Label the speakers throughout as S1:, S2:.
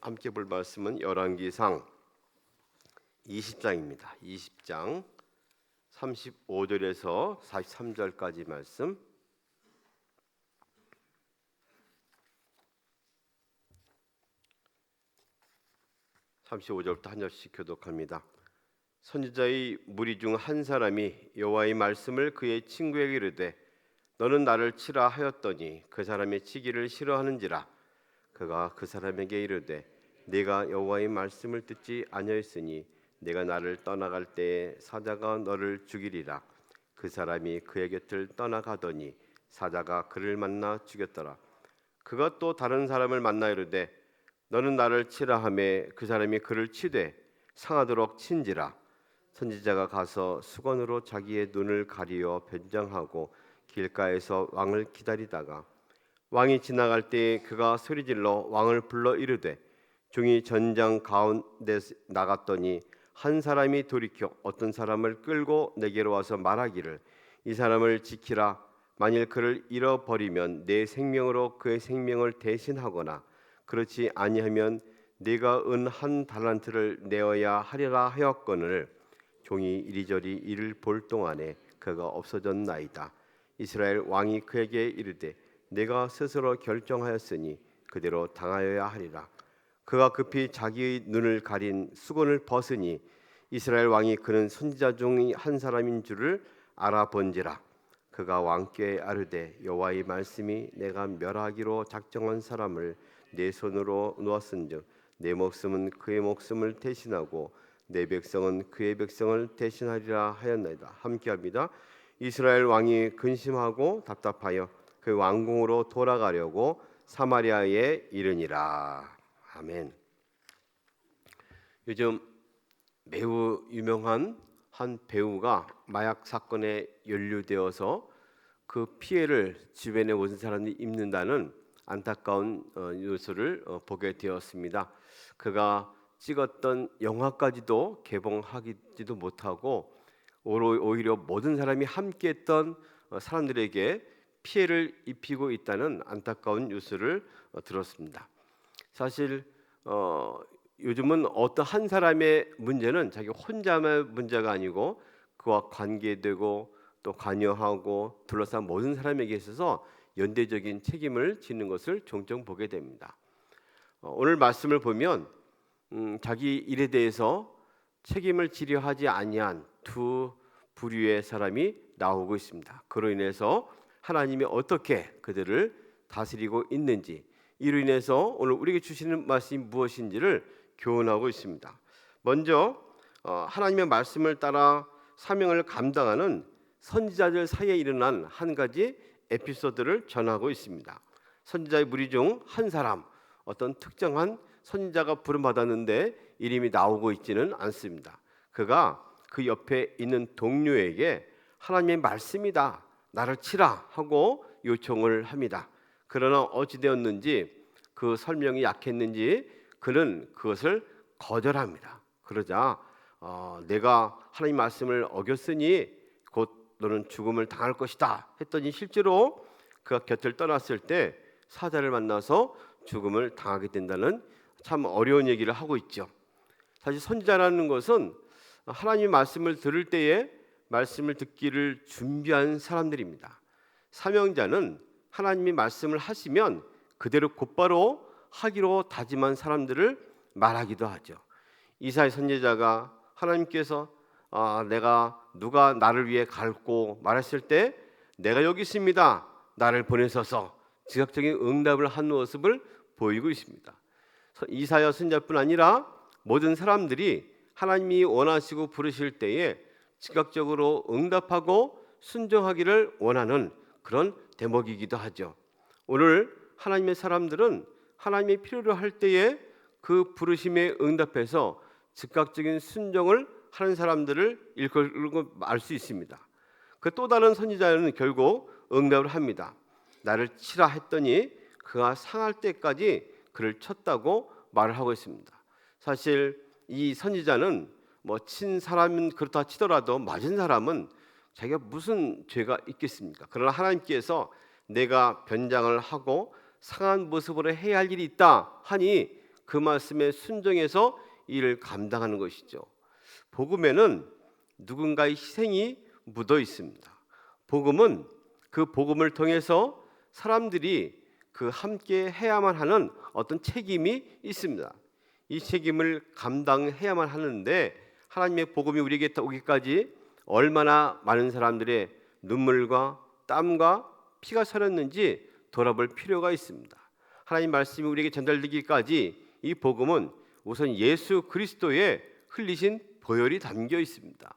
S1: 함께 볼 말씀은 열왕기상 20장입니다. 20장 35절에서 43절까지 말씀. (35절부터) 한 절씩 교독합니다. 선지자의 무리 중 한 사람이 여호와의 말씀을 그의 친구에게 이르되 너는 나를 치라 하였더니 그 사람이 치기를 싫어하는지라. 그가 그 사람에게 이르되 네가 여호와의 말씀을 듣지 아니하였으니 내가 나를 떠나갈 때에 사자가 너를 죽이리라. 그 사람이 그의 곁을 떠나가더니 사자가 그를 만나 죽였더라. 그가 또 다른 사람을 만나 이르되 너는 나를 치라 하매 그 사람이 그를 치되 상하도록 친지라. 선지자가 가서 수건으로 자기의 눈을 가리어 변장하고 길가에서 왕을 기다리다가 왕이 지나갈 때에 그가 소리질러 왕을 불러 이르되 종이 전장 가운데 나갔더니 한 사람이 돌이켜 어떤 사람을 끌고 내게로 와서 말하기를 이 사람을 지키라. 만일 그를 잃어버리면 내 생명으로 그의 생명을 대신하거나 그렇지 아니하면 네가 은 한 달란트를 내어야 하리라 하였거늘 종이 이리저리 이를 볼 동안에 그가 없어졌나이다. 이스라엘 왕이 그에게 이르되 내가 스스로 결정하였으니 그대로 당하여야 하리라. 그가 급히 자기의 눈을 가린 수건을 벗으니 이스라엘 왕이 그는 선지자 중의 한 사람인 줄을 알아본지라. 그가 왕께 아르되 여호와의 말씀이 내가 멸하기로 작정한 사람을 내 손으로 놓았은즉 내 목숨은 그의 목숨을 대신하고 내 백성은 그의 백성을 대신하리라 하였나이다. 함께합니다. 이스라엘 왕이 근심하고 답답하여 그 왕궁으로 돌아가려고 사마리아에 이르니라. 아멘. 요즘 매우 유명한 한 배우가 마약 사건에 연루되어서 그 피해를 주변의 모든 사람들이 입는다는 안타까운 뉴스를 보게 되었습니다. 그가 찍었던 영화까지도 개봉하지도 못하고 오히려 모든 사람이 함께했던 사람들에게 피해를 입히고 있다는 안타까운 뉴스를 들었습니다. 사실 요즘은 어떤 한 사람의 문제는 자기 혼자의 문제가 아니고 그와 관계되고 또 관여하고 둘러싼 모든 사람에게 있어서 연대적인 책임을 지는 것을 종종 보게 됩니다. 오늘 말씀을 보면 자기 일에 대해서 책임을 지려 하지 아니한 두 부류의 사람이 나오고 있습니다. 그로 인해서 하나님이 어떻게 그들을 다스리고 있는지, 이로 인해서 오늘 우리에게 주시는 말씀이 무엇인지를 교훈하고 있습니다. 먼저 하나님의 말씀을 따라 사명을 감당하는 선지자들 사이에 일어난 한 가지 에피소드를 전하고 있습니다. 선지자의 무리 중 한 사람, 어떤 특정한 선지자가 부름받았는데 이름이 나오고 있지는 않습니다. 그가 그 옆에 있는 동료에게 하나님의 말씀이다, 나를 치라 하고 요청을 합니다. 그러나 어찌되었는지 그 설명이 약했는지 그는 그것을 거절합니다. 그러자 내가 하나님 말씀을 어겼으니 곧 너는 죽음을 당할 것이다 했더니 실제로 그가 곁을 떠났을 때 사자를 만나서 죽음을 당하게 된다는 참 어려운 얘기를 하고 있죠. 사실 선지자라는 것은 하나님의 말씀을 들을 때에 말씀을 듣기를 준비한 사람들입니다. 사명자는 하나님이 말씀을 하시면 그대로 곧바로 하기로 다짐한 사람들을 말하기도 하죠. 이사야 선지자가 하나님께서 내가 누가 나를 위해 갈고 말했을 때 내가 여기 있습니다, 나를 보내소서 즉각적인 응답을 한 모습을 보이고 있습니다. 이사야 선지자뿐 아니라 모든 사람들이 하나님이 원하시고 부르실 때에 즉각적으로 응답하고 순종하기를 원하는 그런 대목이기도 하죠. 오늘 하나님의 사람들은 하나님의 필요로 할 때에 그 부르심에 응답해서 즉각적인 순종을 하는 사람들을 일컬고 알 수 있습니다. 그 또 다른 선지자는 결국 응답을 합니다. 나를 치라 했더니 그가 상할 때까지 그를 쳤다고 말을 하고 있습니다. 사실 이 선지자는 친 사람은 그렇다 치더라도 맞은 사람은 자기가 무슨 죄가 있겠습니까? 그러나 하나님께서 내가 변장을 하고 상한 모습으로 해야 할 일이 있다 하니 그 말씀에 순종해서 이를 감당하는 것이죠. 복음에는 누군가의 희생이 묻어 있습니다. 복음은 그 복음을 통해서 사람들이 그 함께 해야만 하는 어떤 책임이 있습니다. 이 책임을 감당해야만 하는데 하나님의 복음이 우리에게 오기까지 얼마나 많은 사람들의 눈물과 땀과 피가 서렸는지 돌아볼 필요가 있습니다. 하나님 말씀이 우리에게 전달되기까지 이 복음은 우선 예수 그리스도의 흘리신 보혈이 담겨 있습니다.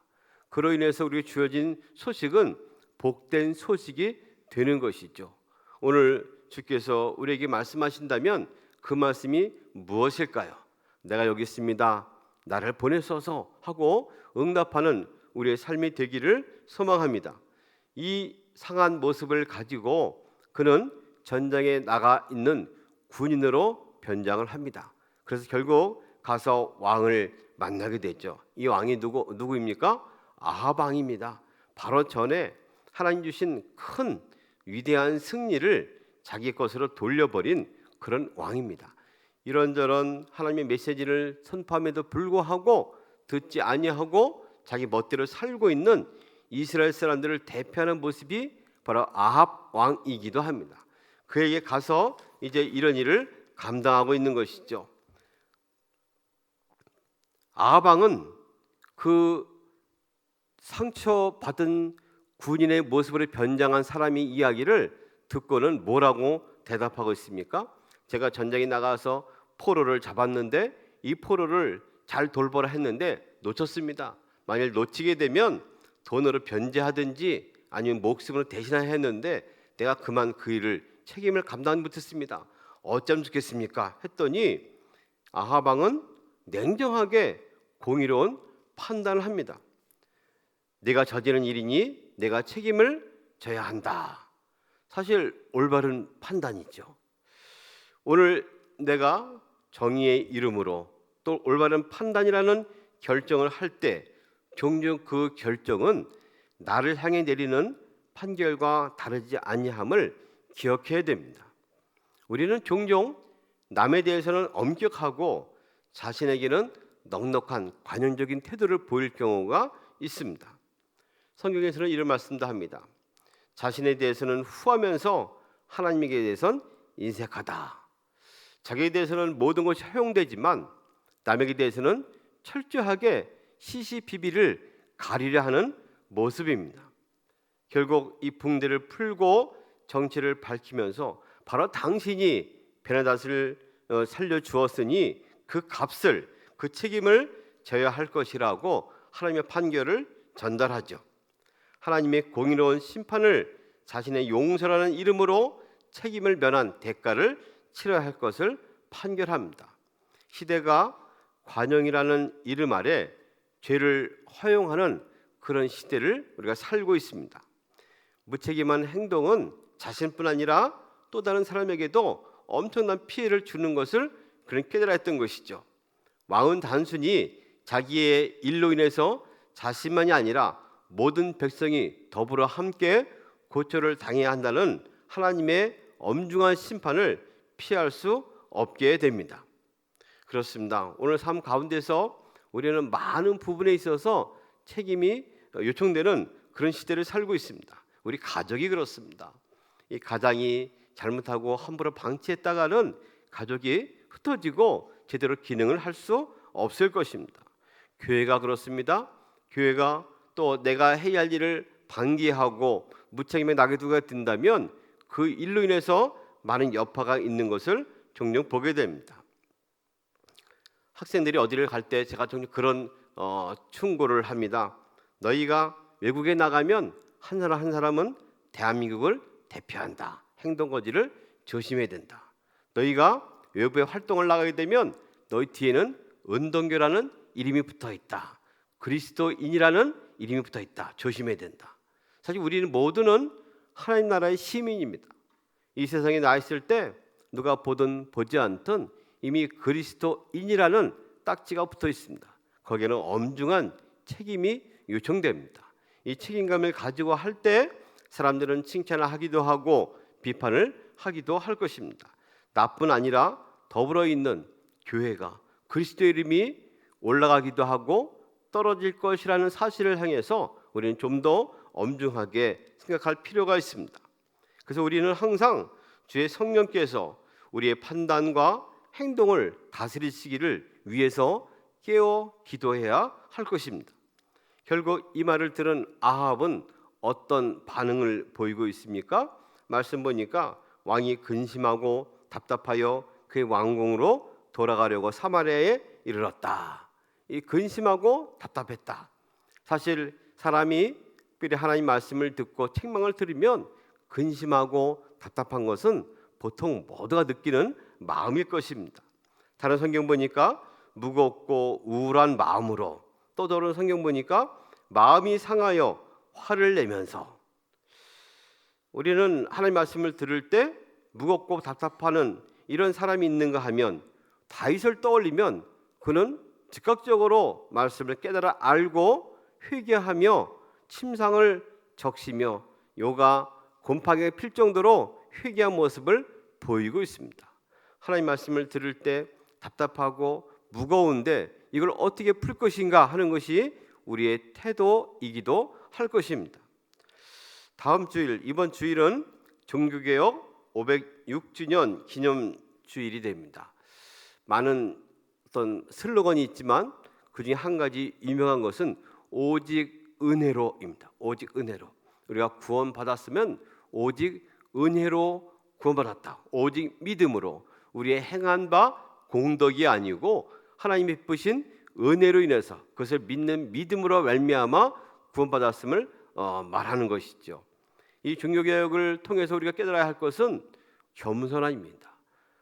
S1: 그로 인해서 우리에게 주어진 소식은 복된 소식이 되는 것이죠. 오늘 주께서 우리에게 말씀하신다면 그 말씀이 무엇일까요? 내가 여기 있습니다. 나를 보내소서 하고 응답하는 우리의 삶이 되기를 소망합니다. 이 상한 모습을 가지고 그는 전장에 나가 있는 군인으로 변장을 합니다. 그래서 결국 가서 왕을 만나게 되죠. 이 왕이 누구입니까? 아합 왕입니다. 바로 전에 하나님 주신 큰 위대한 승리를 자기 것으로 돌려버린 그런 왕입니다. 이런저런 하나님의 메시지를 선포함에도 불구하고 듣지 아니하고 자기 멋대로 살고 있는 이스라엘 사람들을 대표하는 모습이 바로 아합 왕이기도 합니다. 그에게 가서 이제 이런 일을 감당하고 있는 것이죠. 아합 왕은 그 상처받은 군인의 모습으로 변장한 사람의 이야기를 듣고는 뭐라고 대답하고 있습니까? 제가 전장에 나가서 포로를 잡았는데 이 포로를 잘 돌보라 했는데 놓쳤습니다. 만일 놓치게 되면 돈으로 변제하든지 아니면 목숨으로 대신해야 했는데 내가 그만 그 일을 책임을 감당 못했습니다. 어쩌면 좋겠습니까? 했더니 아합 왕은 냉정하게 공의로운 판단을 합니다. 내가 저지른 일이니 내가 책임을 져야 한다. 사실 올바른 판단이죠. 오늘 내가 정의의 이름으로 또 올바른 판단이라는 결정을 할 때 종종 그 결정은 나를 향해 내리는 판결과 다르지 아니함을 기억해야 됩니다. 우리는 종종 남에 대해서는 엄격하고 자신에게는 넉넉한 관용적인 태도를 보일 경우가 있습니다. 성경에서는 이런 말씀도 합니다. 자신에 대해서는 후하면서 하나님에게 대해서는 인색하다. 자기에 대해서는 모든 것이 허용되지만 남에게 대해서는 철저하게 시시비비를 가리려 하는 모습입니다. 결국 이 붕대를 풀고 정체를 밝히면서 바로 당신이 베나닷을 살려주었으니 그 값을 그 책임을 져야 할 것이라고 하나님의 판결을 전달하죠. 하나님의 공의로운 심판을 자신의 용서라는 이름으로 책임을 면한 대가를 치러야 할 것을 판결합니다. 시대가 관용이라는 이름 아래 죄를 허용하는 그런 시대를 우리가 살고 있습니다. 무책임한 행동은 자신뿐 아니라 또 다른 사람에게도 엄청난 피해를 주는 것을 그는 깨달아 했던 것이죠. 왕은 단순히 자기의 일로 인해서 자신만이 아니라 모든 백성이 더불어 함께 고초를 당해야 한다는 하나님의 엄중한 심판을 피할 수 없게 됩니다. 그렇습니다. 오늘 삶 가운데서 우리는 많은 부분에 있어서 책임이 요청되는 그런 시대를 살고 있습니다. 우리 가족이 그렇습니다. 이 가장이 잘못하고 함부로 방치했다가는 가족이 흩어지고 제대로 기능을 할 수 없을 것입니다. 교회가 그렇습니다. 교회가 또 내가 해야 할 일을 방기하고 무책임에 놔두게 된다면 그 일로 인해서 많은 여파가 있는 것을 종종 보게 됩니다. 학생들이 어디를 갈 때 제가 종종 그런 충고를 합니다. 너희가 외국에 나가면 한 사람 한 사람은 대한민국을 대표한다. 행동거지를 조심해야 된다. 너희가 외부에 활동을 나가게 되면 너희 뒤에는 은동교라는 이름이 붙어 있다. 그리스도인이라는 이름이 붙어 있다. 조심해야 된다. 사실 우리는 모두는 하나님 나라의 시민입니다. 이 세상에 나 있을 때 누가 보든 보지 않든 이미 그리스도인이라는 딱지가 붙어 있습니다. 거기에는 엄중한 책임이 요청됩니다. 이 책임감을 가지고 할 때 사람들은 칭찬을 하기도 하고 비판을 하기도 할 것입니다. 나뿐 아니라 더불어 있는 교회가 그리스도의 이름이 올라가기도 하고 떨어질 것이라는 사실을 향해서 우리는 좀 더 엄중하게 생각할 필요가 있습니다. 그래서 우리는 항상 주의 성령께서 우리의 판단과 행동을 다스리시기를 위해서 깨어 기도해야 할 것입니다. 결국 이 말을 들은 아합은 어떤 반응을 보이고 있습니까? 말씀 보니까 왕이 근심하고 답답하여 그의 왕궁으로 돌아가려고 사마리아에 이르렀다. 이 근심하고 답답했다. 사실 사람이 특별히 하나님 말씀을 듣고 책망을 들으면 근심하고 답답한 것은 보통 모두가 느끼는 마음일 것입니다. 다른 성경 보니까 무겁고 우울한 마음으로, 또 다른 성경 보니까 마음이 상하여 화를 내면서. 우리는 하나님 말씀을 들을 때 무겁고 답답하는 이런 사람이 있는가 하면 다윗을 떠올리면 그는 즉각적으로 말씀을 깨달아 알고 회개하며 침상을 적시며 요가 곰팡이가 필 정도로 회개한 모습을 보이고 있습니다. 하나님 말씀을 들을 때 답답하고 무거운데 이걸 어떻게 풀 것인가 하는 것이 우리의 태도이기도 할 것입니다. 다음 주일, 이번 주일은 종교개혁 506주년 기념주일이 됩니다. 많은 어떤 슬로건이 있지만 그중에 한 가지 유명한 것은 오직 은혜로입니다. 오직 은혜로. 우리가 구원받았으면 오직 은혜로 구원받았다. 오직 믿음으로. 우리의 행한 바 공덕이 아니고 하나님이 베푸신 은혜로 인해서 그것을 믿는 믿음으로 말미암아 구원받았음을 말하는 것이죠. 이 종교개혁을 통해서 우리가 깨달아야 할 것은 겸손함입니다.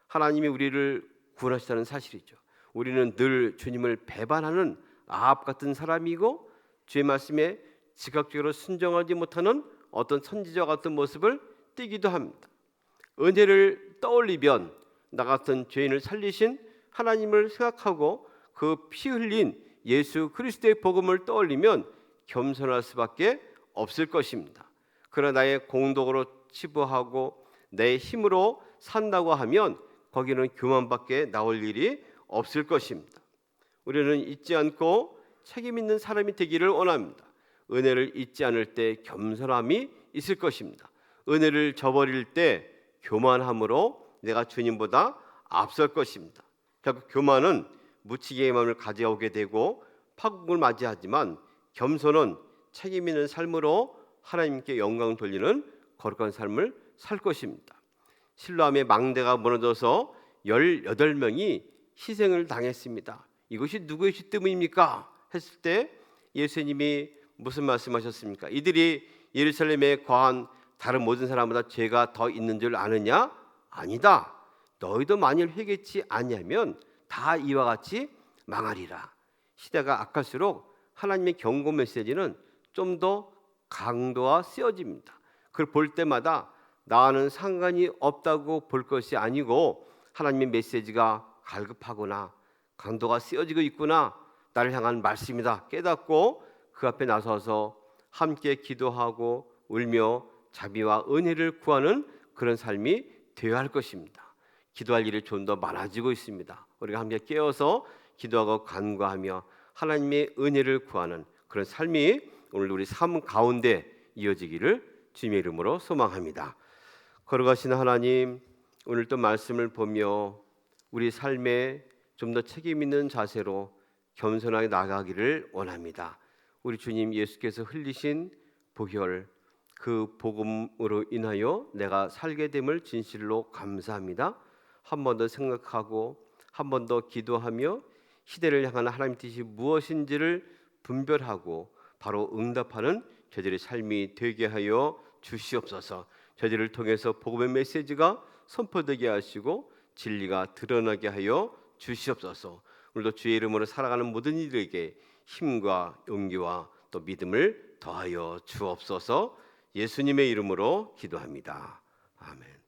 S1: 하나님이 우리를 구원하시다는 사실이죠. 우리는 늘 주님을 배반하는 아합 같은 사람이고 주의 말씀에 즉각적으로 순종하지 못하는 어떤 선지자 같은 모습을 띠기도 합니다. 은혜를 떠올리면 나 같은 죄인을 살리신 하나님을 생각하고 그 피 흘린 예수 그리스도의 복음을 떠올리면 겸손할 수밖에 없을 것입니다. 그러나 나의 공덕으로 치부하고 내 힘으로 산다고 하면 거기는 교만밖에 나올 일이 없을 것입니다. 우리는 잊지 않고 책임 있는 사람이 되기를 원합니다. 은혜를 잊지 않을 때 겸손함이 있을 것입니다. 은혜를 저버릴 때 교만함으로 내가 주님보다 앞설 것입니다. 결국 교만은 무지개의 마음을 가져오게 되고 파국을 맞이하지만 겸손은 책임 있는 삶으로 하나님께 영광 돌리는 거룩한 삶을 살 것입니다. 실로암의 망대가 무너져서 18명이 희생을 당했습니다. 이것이 누구의 죄 때문입니까? 했을 때 예수님이 무슨 말씀하셨습니까? 이들이 예루살렘에 거한 다른 모든 사람보다 죄가 더 있는 줄 아느냐? 아니다. 너희도 만일 회개치 아니하면 다 이와 같이 망하리라. 시대가 악할수록 하나님의 경고 메시지는 좀 더 강도가 쓰여집니다. 그걸 볼 때마다 나와는 상관이 없다고 볼 것이 아니고 하나님의 메시지가 갈급하구나, 강도가 쓰여지고 있구나, 나를 향한 말씀이다 깨닫고 그 앞에 나서서 함께 기도하고 울며 자비와 은혜를 구하는 그런 삶이 되어야 할 것입니다. 기도할 일이 좀 더 많아지고 있습니다. 우리가 함께 깨어서 기도하고 간구하며 하나님의 은혜를 구하는 그런 삶이 오늘 우리 삶 가운데 이어지기를 주님의 이름으로 소망합니다. 걸어가시는 하나님, 오늘 또 말씀을 보며 우리 삶에 좀 더 책임 있는 자세로 겸손하게 나가기를 원합니다. 우리 주님 예수께서 흘리신 보혈, 그 복음으로 인하여 내가 살게 됨을 진실로 감사합니다. 한 번 더 생각하고 한 번 더 기도하며 시대를 향한 하나님 뜻이 무엇인지를 분별하고 바로 응답하는 저들의 삶이 되게 하여 주시옵소서. 저들을 통해서 복음의 메시지가 선포되게 하시고 진리가 드러나게 하여 주시옵소서. 오늘도 주의 이름으로 살아가는 모든 이들에게 힘과 용기와 또 믿음을 더하여 주옵소서. 예수님의 이름으로 기도합니다. 아멘.